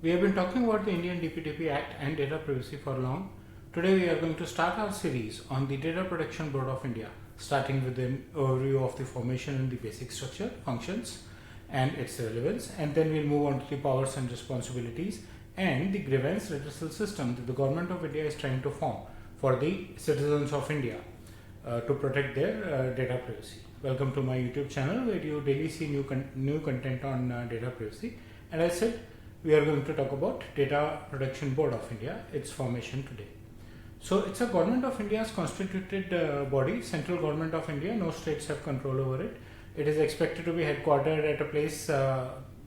We have been talking about the Indian DPDP Act and data privacy for long. Today we are going to start our series on the Data Protection Board of India, starting with an overview of the formation and the basic structure, functions and its relevance, and then we'll move on to the powers and responsibilities and the grievance redressal system that the Government of India is trying to form for the citizens of India to protect their data privacy. Welcome to my YouTube channel where you daily see new content on data privacy, and as I said, we are going to talk about Data Protection Board of India, its formation today. So it's a Government of India's constituted body, Central Government of India, no states have control over it. It is expected to be headquartered at a place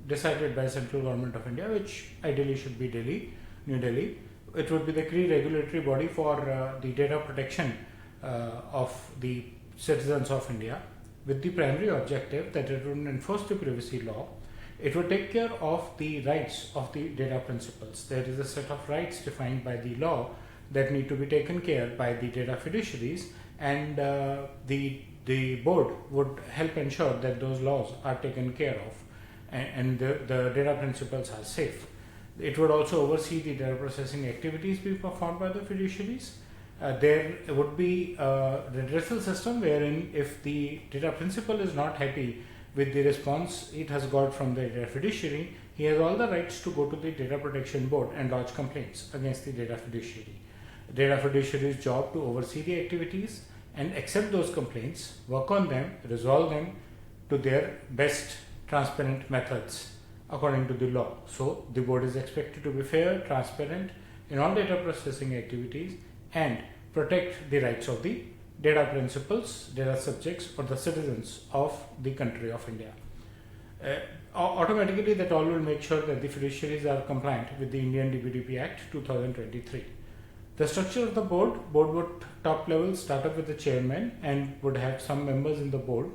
decided by Central Government of India, which ideally should be Delhi, New Delhi. It would be the key regulatory body for the data protection of the citizens of India, with the primary objective that it would enforce the privacy law. It would take care of the rights of the data principals. There is a set of rights defined by the law that need to be taken care by the data fiduciaries, and the board would help ensure that those laws are taken care of and the data principals are safe. It would also oversee the data processing activities being performed by the fiduciaries. There would be a redressal system wherein if the data principal is not happy with the response it has got from the data fiduciary, he has all the rights to go to the Data Protection Board and lodge complaints against the data fiduciary. Data fiduciary's job to oversee the activities and accept those complaints, work on them, resolve them to their best transparent methods according to the law. So the board is expected to be fair, transparent in all data processing activities and protect the rights of the data principals, data subjects or the citizens of the country of India. Automatically that all will make sure that the fiduciaries are compliant with the Indian DPDP Act 2023. The structure of the board would top level start up with the chairman and would have some members in the board.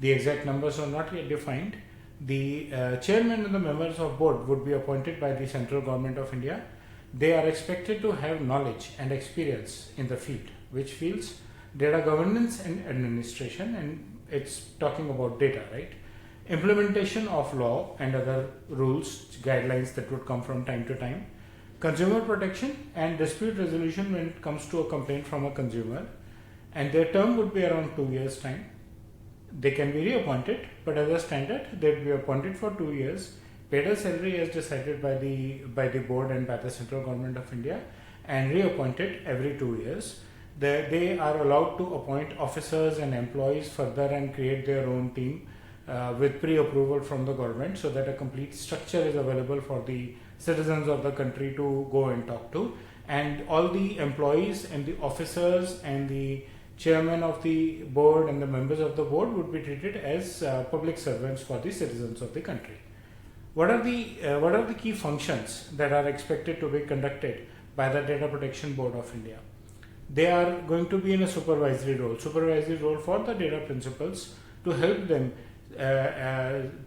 The exact numbers are not yet defined. The chairman and the members of board would be appointed by the Central Government of India. They are expected to have knowledge and experience in the field. Which fields? Data governance and administration, and it's talking about data, right? Implementation of law and other rules, guidelines that would come from time to time. Consumer protection and dispute resolution when it comes to a complaint from a consumer, and their term would be around 2 years time. They can be reappointed, but as a standard they'd be appointed for 2 years, paid a salary as decided by the board and by the Central Government of India, and reappointed every 2 years. They are allowed to appoint officers and employees further and create their own team with pre-approval from the government, so that a complete structure is available for the citizens of the country to go and talk to, and all the employees and the officers and the chairman of the board and the members of the board would be treated as public servants for the citizens of the country. What are the key functions that are expected to be conducted by the Data Protection Board of India? They are going to be in a supervisory role for the data principals to help them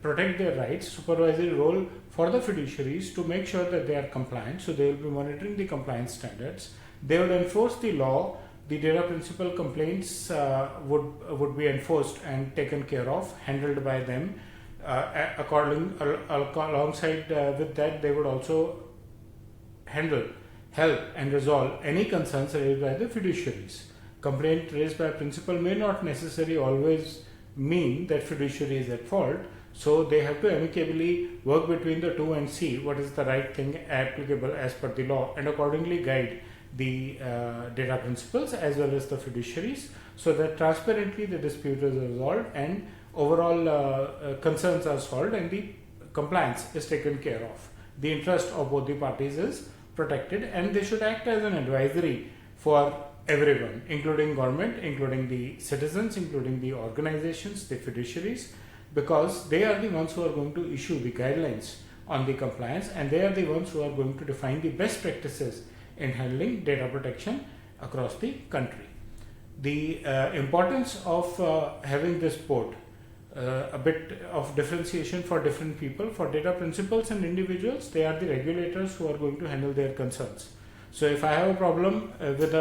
protect their rights, supervisory role for the fiduciaries to make sure that they are compliant, so they will be monitoring the compliance standards. They would enforce the law. The data principal complaints would be enforced and taken care of, handled by them. Alongside with that, they would also help and resolve any concerns raised by the fiduciaries. Complaint raised by a principal may not necessarily always mean that fiduciary is at fault, so they have to amicably work between the two and see what is the right thing applicable as per the law, and accordingly guide the data principals as well as the fiduciaries, so that transparently the dispute is resolved and overall concerns are solved and the compliance is taken care of. The interest of both the parties is protected, and they should act as an advisory for everyone, including government, including the citizens, including the organizations, the fiduciaries, because they are the ones who are going to issue the guidelines on the compliance, and they are the ones who are going to define the best practices in handling data protection across the country. The importance of having this board, a bit of differentiation for different people. For data principals and individuals, they are the regulators who are going to handle their concerns. So if I have a problem with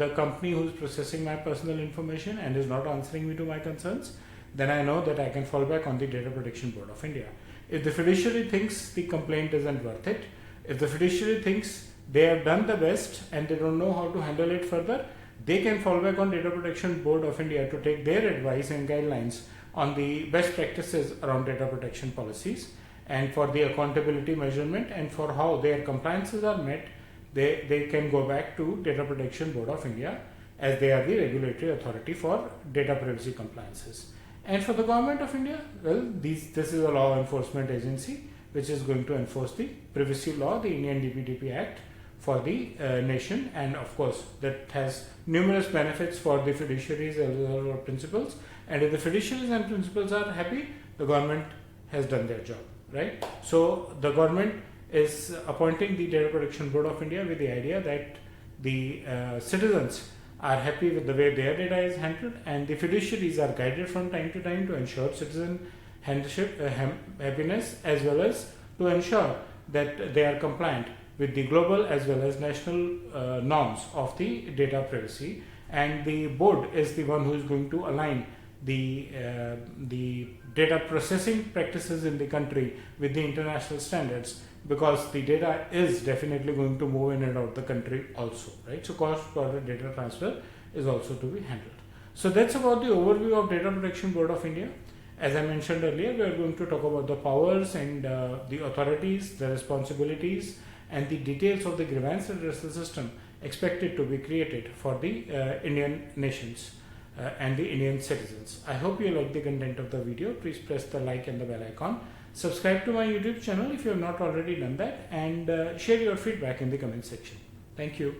a company who is processing my personal information and is not answering me to my concerns, then I know that I can fall back on the Data Protection Board of India. If the fiduciary thinks the complaint isn't worth it, If the fiduciary thinks they have done the best and they don't know how to handle it further, they can fall back on Data Protection Board of India to take their advice and guidelines on the best practices around data protection policies, and for the accountability measurement and for how their compliances are met, they can go back to Data Protection Board of India, as they are the regulatory authority for data privacy compliances. And for the Government of India, well, this is a law enforcement agency which is going to enforce the privacy law, the Indian DPDP Act, for the nation, and of course that has numerous benefits for the fiduciaries as well as principals. And if the fiduciaries and principals are happy, the government has done their job, right? So the government is appointing the Data Protection Board of India with the idea that the citizens are happy with the way their data is handled, and the fiduciaries are guided from time to time to ensure citizen happiness, as well as to ensure that they are compliant with the global as well as national norms of the data privacy. And the board is the one who is going to align the data processing practices in the country with the international standards, because the data is definitely going to move in and out the country also, right? So cross-border data transfer is also to be handled. So that's about the overview of Data Protection Board of India. As I mentioned earlier, we are going to talk about the powers and the authorities, the responsibilities, and the details of the grievance redressal system expected to be created for the Indian nations and the Indian citizens. I hope you like the content of the video. Please press the like and the bell icon. Subscribe to my YouTube channel if you have not already done that, and share your feedback in the comment section. Thank you.